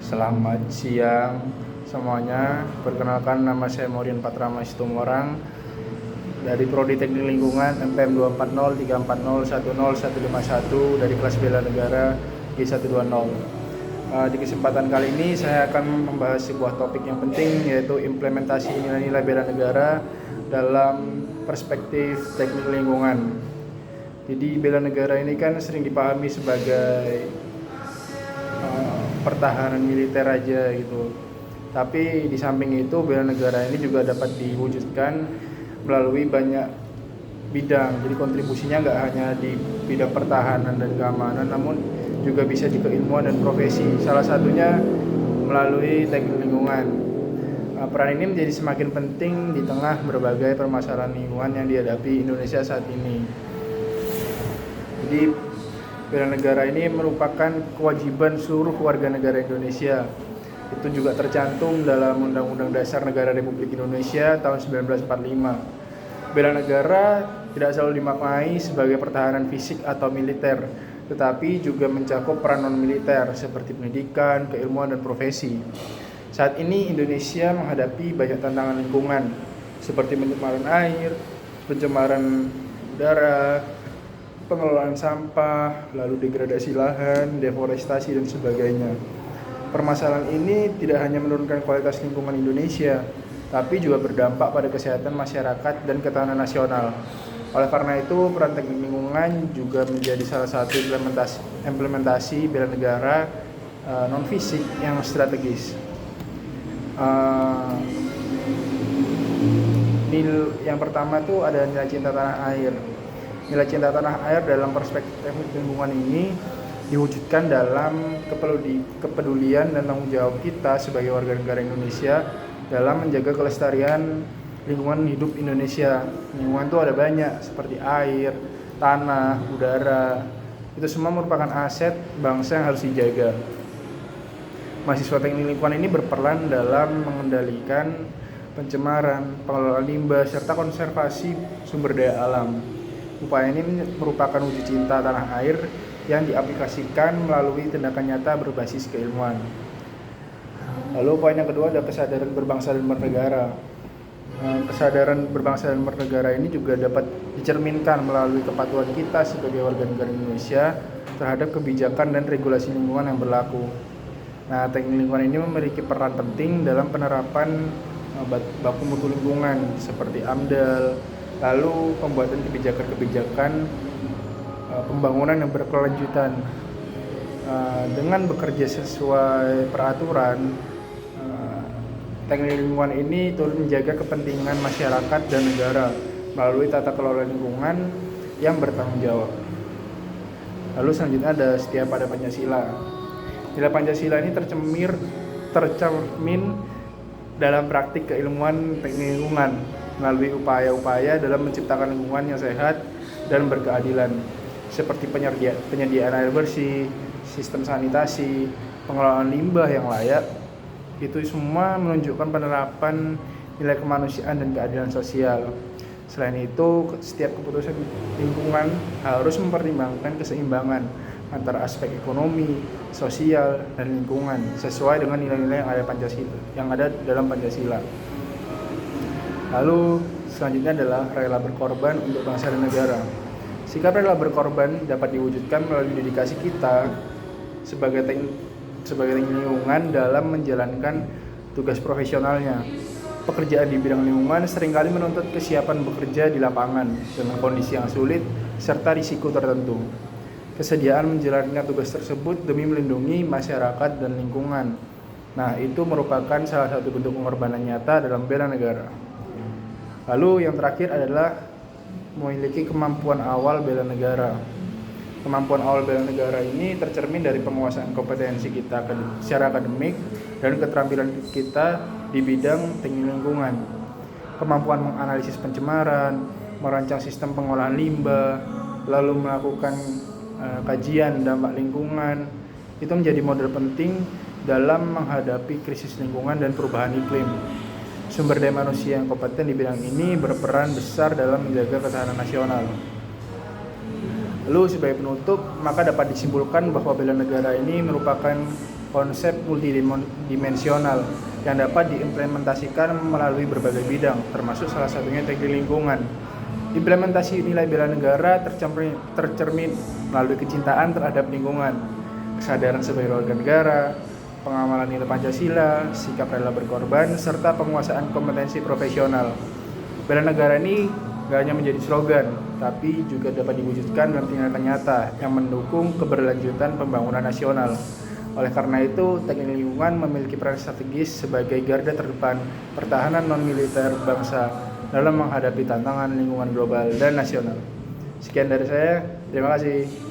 Selamat siang semuanya. Perkenalkan, nama saya Maurian Patrama Situmorang dari Prodi Teknik Lingkungan MPM 24034010151 dari kelas bela negara G120. Di kesempatan kali ini saya akan membahas sebuah topik yang penting, yaitu implementasi nilai-nilai bela negara dalam perspektif teknik lingkungan. Jadi bela negara ini kan sering dipahami sebagai pertahanan militer aja gitu. Tapi di samping itu bela negara ini juga dapat diwujudkan melalui banyak bidang. Jadi kontribusinya nggak hanya di bidang pertahanan dan keamanan, namun juga bisa di keilmuan dan profesi. Salah satunya melalui teknik lingkungan. Peran ini menjadi semakin penting di tengah berbagai permasalahan lingkungan yang dihadapi Indonesia saat ini. Jadi bela negara ini merupakan kewajiban seluruh warga negara Indonesia. Itu juga tercantum dalam Undang-Undang Dasar Negara Republik Indonesia tahun 1945. Bela negara tidak selalu dimaknai sebagai pertahanan fisik atau militer, tetapi juga mencakup peran non-militer seperti pendidikan, keilmuan, dan profesi. Saat ini Indonesia menghadapi banyak tantangan lingkungan seperti pencemaran air, pencemaran udara, pengelolaan sampah, lalu degradasi lahan, deforestasi, dan sebagainya. Permasalahan ini tidak hanya menurunkan kualitas lingkungan Indonesia, tapi juga berdampak pada kesehatan masyarakat dan ketahanan nasional. Oleh karena itu, peran teknik lingkungan juga menjadi salah satu implementasi bela negara non-fisik yang strategis. Yang pertama itu ada nilai cinta tanah air. Nilai cinta tanah air dalam perspektif teknik lingkungan ini diwujudkan dalam kepedulian dan tanggung jawab kita sebagai warga negara Indonesia dalam menjaga kelestarian lingkungan hidup Indonesia. Lingkungan itu ada banyak, seperti air, tanah, udara. Itu semua merupakan aset bangsa yang harus dijaga. Mahasiswa teknik lingkungan ini berperan dalam mengendalikan pencemaran, pengelolaan limbah, serta konservasi sumber daya alam. Upaya ini merupakan wujud cinta tanah air yang diaplikasikan melalui tindakan nyata berbasis keilmuan. Lalu poin yang kedua ada kesadaran berbangsa dan bernegara. Kesadaran berbangsa dan bernegara ini juga dapat dicerminkan melalui kepatuhan kita sebagai warga negara Indonesia terhadap kebijakan dan regulasi lingkungan yang berlaku. Nah, teknik lingkungan ini memiliki peran penting dalam penerapan baku mutu lingkungan seperti AMDAL, lalu pembuatan kebijakan-kebijakan pembangunan yang berkelanjutan. Dengan bekerja sesuai peraturan, teknik lingkungan ini turut menjaga kepentingan masyarakat dan negara melalui tata kelola lingkungan yang bertanggung jawab. Lalu selanjutnya ada setia pada Pancasila. Nilai Pancasila ini tercermin dalam praktik keilmuan teknik lingkungan melalui upaya-upaya dalam menciptakan lingkungan yang sehat dan berkeadilan, seperti penyediaan air bersih, sistem sanitasi, pengelolaan limbah yang layak. Itu semua menunjukkan penerapan nilai kemanusiaan dan keadilan sosial. Selain itu, setiap keputusan lingkungan harus mempertimbangkan keseimbangan antara aspek ekonomi, sosial, dan lingkungan sesuai dengan nilai-nilai yang ada dalam Pancasila. Lalu selanjutnya adalah rela berkorban untuk bangsa dan negara. Sikap rela berkorban dapat diwujudkan melalui dedikasi kita sebagai teknik lingkungan dalam menjalankan tugas profesionalnya. Pekerjaan di bidang lingkungan seringkali menuntut kesiapan bekerja di lapangan dengan kondisi yang sulit serta risiko tertentu. Kesediaan menjalankan tugas tersebut demi melindungi masyarakat dan lingkungan. Nah, itu merupakan salah satu bentuk pengorbanan nyata dalam bela negara. Lalu yang terakhir adalah memiliki kemampuan awal bela negara. Kemampuan awal bela negara ini tercermin dari penguasaan kompetensi kita secara akademik dan keterampilan kita di bidang teknik lingkungan. Kemampuan menganalisis pencemaran, merancang sistem pengolahan limbah, lalu melakukan kajian dampak lingkungan, itu menjadi modal penting dalam menghadapi krisis lingkungan dan perubahan iklim. Sumber daya manusia yang kompeten di bidang ini berperan besar dalam menjaga ketahanan nasional. Lalu sebagai penutup, maka dapat disimpulkan bahwa bela negara ini merupakan konsep multidimensional yang dapat diimplementasikan melalui berbagai bidang, termasuk salah satunya teknik lingkungan. Implementasi nilai bela negara tercermin melalui kecintaan terhadap lingkungan, kesadaran sebagai warga negara, pengamalan nilai Pancasila, sikap rela berkorban, serta penguasaan kompetensi profesional. Bela negara ini gak hanya menjadi slogan, tapi juga dapat diwujudkan dalam tindakan nyata yang mendukung keberlanjutan pembangunan nasional. Oleh karena itu, teknik lingkungan memiliki peran strategis sebagai garda terdepan pertahanan non-militer bangsa dalam menghadapi tantangan lingkungan global dan nasional. Sekian dari saya, terima kasih.